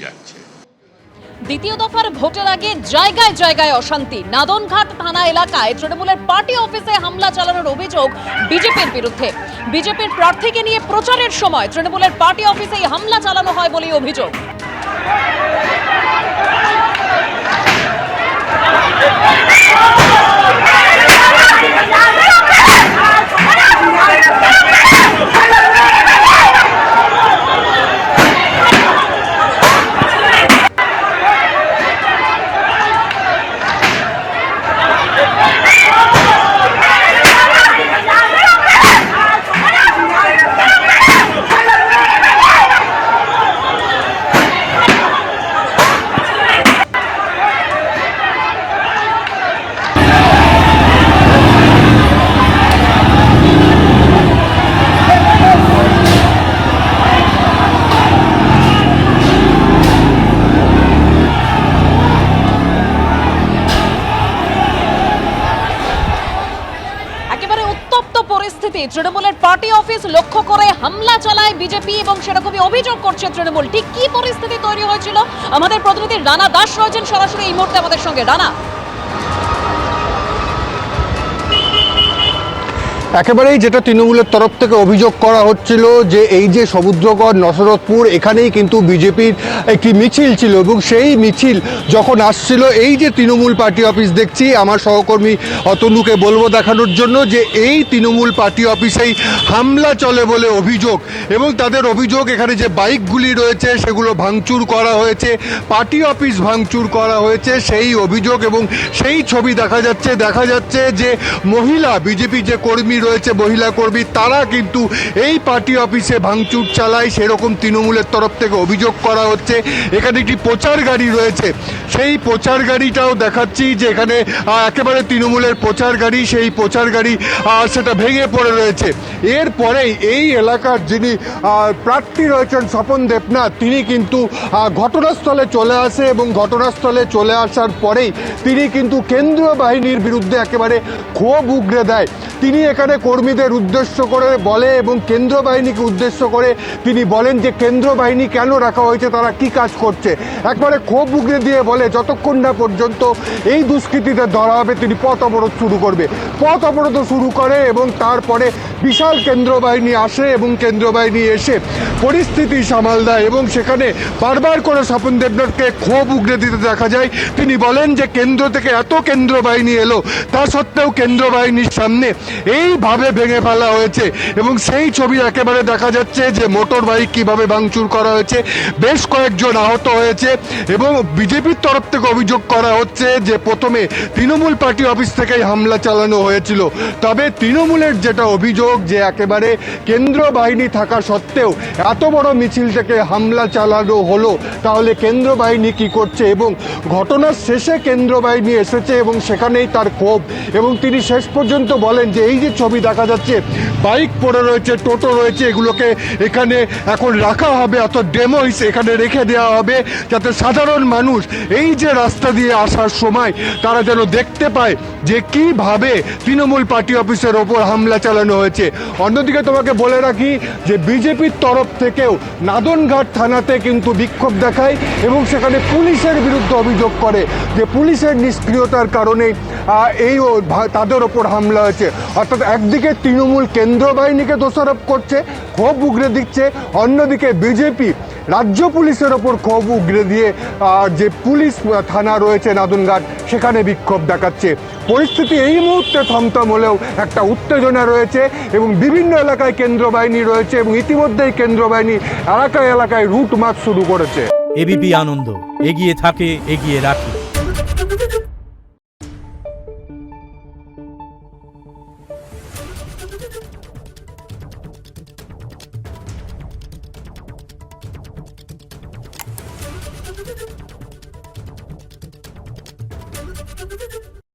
যাচ্ছে। দ্বিতীয় দফার ভোটের আগে জায়গায় জায়গায় অশান্তি। নাদনঘাট থানা এলাকায় তৃণমূলের পার্টি অফিসে হামলা চালানোর অভিযোগ বিজেপির বিরুদ্ধে। বিজেপির প্রার্থীকে নিয়ে প্রচারের সময় তৃণমূলের পার্টি অফিসেই হামলা চালানো হয় বলেই অভিযোগ। পরিস্থিতি, তৃণমূলের পার্টি অফিস লক্ষ্য করে হামলা চালায় বিজেপি এবং সেরকমই অভিযোগ করছে তৃণমূল। ঠিক কি পরিস্থিতি তৈরি হয়েছিল, আমাদের প্রতিনিধি রানা দাস রয়েছেন সরাসরি এই মুহূর্তে আমাদের সঙ্গে। রানা, একেবারেই যেটা তৃণমূলের তরফ থেকে অভিযোগ করা হচ্ছিল যে এই যে সমুদ্রগড় নসরতপুর এখানেই কিন্তু বিজেপির একটি মিছিল ছিল এবং সেই মিছিল যখন আসছিল এই যে তৃণমূল পার্টি অফিস দেখছি, আমার সহকর্মী অতনুকে বলবো দেখানোর জন্য যে এই তৃণমূল পার্টি অফিসেই হামলা চলে বলে অভিযোগ এবং তাদের অভিযোগ এখানে যে বাইকগুলি রয়েছে সেগুলো ভাঙচুর করা হয়েছে, পার্টি অফিস ভাঙচুর করা হয়েছে সেই অভিযোগ। এবং সেই ছবি দেখা যাচ্ছে যে মহিলা বিজেপি যে কর্মী রয়েছে, মহিলা কর্মী, তারা কিন্তু এই পার্টি অফিসে ভাঙচুর চালায় সেরকম তৃণমূলের তরফ থেকে অভিযোগ করা হচ্ছে। এখানে একটি প্রচার গাড়ি রয়েছে, সেই প্রচার গাড়িটাও দেখাচ্ছি যে এখানে একেবারে তৃণমূলের প্রচার গাড়ি, সেই প্রচার গাড়ি সেটা ভেঙে পড়ে রয়েছে। এরপরেই এই এলাকার যিনি প্রার্থী রয়েছেন স্বপন দেবনাথ, তিনি কিন্তু ঘটনাস্থলে চলে আসে এবং ঘটনাস্থলে চলে আসার পরেই তিনি কিন্তু কেন্দ্রীয় বাহিনীর বিরুদ্ধে একেবারে ক্ষোভ উগরে দেয়। তিনি এখানে কর্মীদের উদ্দেশ্য করে বলে এবং কেন্দ্র বাহিনীকে উদ্দেশ্য করে তিনি বলেন যে কেন্দ্র বাহিনী কেন রাখা হয়েছে, তারা কি কাজ করছে। একবারে ক্ষোভ উগরে দিয়ে বলে যতক্ষণ না পর্যন্ত এই দুষ্কৃতীদের ধরা হবে তিনি পথ অবরোধ শুরু করবে। পথ অবরোধ শুরু করে এবং তারপরে বিশাল কেন্দ্র বাহিনী আসে এবং কেন্দ্র বাহিনী এসে পরিস্থিতি সামাল দেয় এবং সেখানে বারবার করে স্বপন দেবনাথকে ক্ষোভ উগরে দিতে দেখা যায়। তিনি বলেন যে কেন্দ্র থেকে এত কেন্দ্র বাহিনী এলো, তা সত্ত্বেও কেন্দ্র বাহিনীর সামনে এইভাবে ভেঙে ফেলা হয়েছে এবং সেই ছবি একেবারে দেখা যাচ্ছে যে মোটর বাইক কিভাবে ভাঙচুর করা হয়েছে, বেশ কয়েকজন আহত হয়েছে। এবং বিজেপির তরফ থেকে অভিযোগ করা হচ্ছে যে প্রথমে তৃণমূল পার্টি অফিস থেকেই হামলা চালানো হয়েছিল। তবে তৃণমূলের যেটা অভিযোগ যে একেবারে কেন্দ্র বাহিনী থাকা সত্ত্বেও এত বড় মিছিল থেকে হামলা চালানো হলো, তাহলে কেন্দ্র বাহিনী কি করছে। এবং ঘটনার শেষে কেন্দ্র বাহিনী এসেছে এবং সেখানেই তার ক্ষোভ। এবং তিনি শেষ পর্যন্ত বলেন যে এই যে ছবি দেখা যাচ্ছে, বাইক পড়ে রয়েছে, টোটো রয়েছে, এগুলোকে এখানে এখন রাখা হবে, অত ডেমো এখানে রেখে দেওয়া হবে যাতে সাধারণ মানুষ এই যে রাস্তা দিয়ে আসার সময় তারা যেন দেখতে পায় যে কিভাবে তৃণমূল পার্টি অফিসের ওপর হামলা চালানো হয়েছে। অন্যদিকে তোমাকে বলে রাখি যে বিজেপির তরফ থেকেও নাদনঘাট থানাতে কিন্তু বিক্ষোভ দেখায় এবং সেখানে পুলিশের বিরুদ্ধে অভিযোগ করে যে পুলিশের নিষ্ক্রিয়তার কারণে এই তাদের ওপর হামলা হয়েছে। অর্থাৎ একদিকে তৃণমূল কেন্দ্র বাহিনীকে দোষারোপ করছে, ক্ষোভ উগরে দিচ্ছে, অন্যদিকে বিজেপি রাজ্য পুলিশের ওপর ক্ষোভ উগরে দিয়ে যে পুলিশ থানা রয়েছে নাদনঘাট সেখানে বিক্ষোভ দেখাচ্ছে। পরিস্থিতি এই মুহূর্তে থমথম হলেও একটা উত্তেজনা রয়েছে এবং বিভিন্ন এলাকায় কেন্দ্র বাহিনী রয়েছে এবং ইতিমধ্যেই কেন্দ্র বাহিনী এলাকায় এলাকায় রুট মার্চ শুরু করেছে। এবিপি আনন্দ, এগিয়ে থাকে, এগিয়ে রাখে।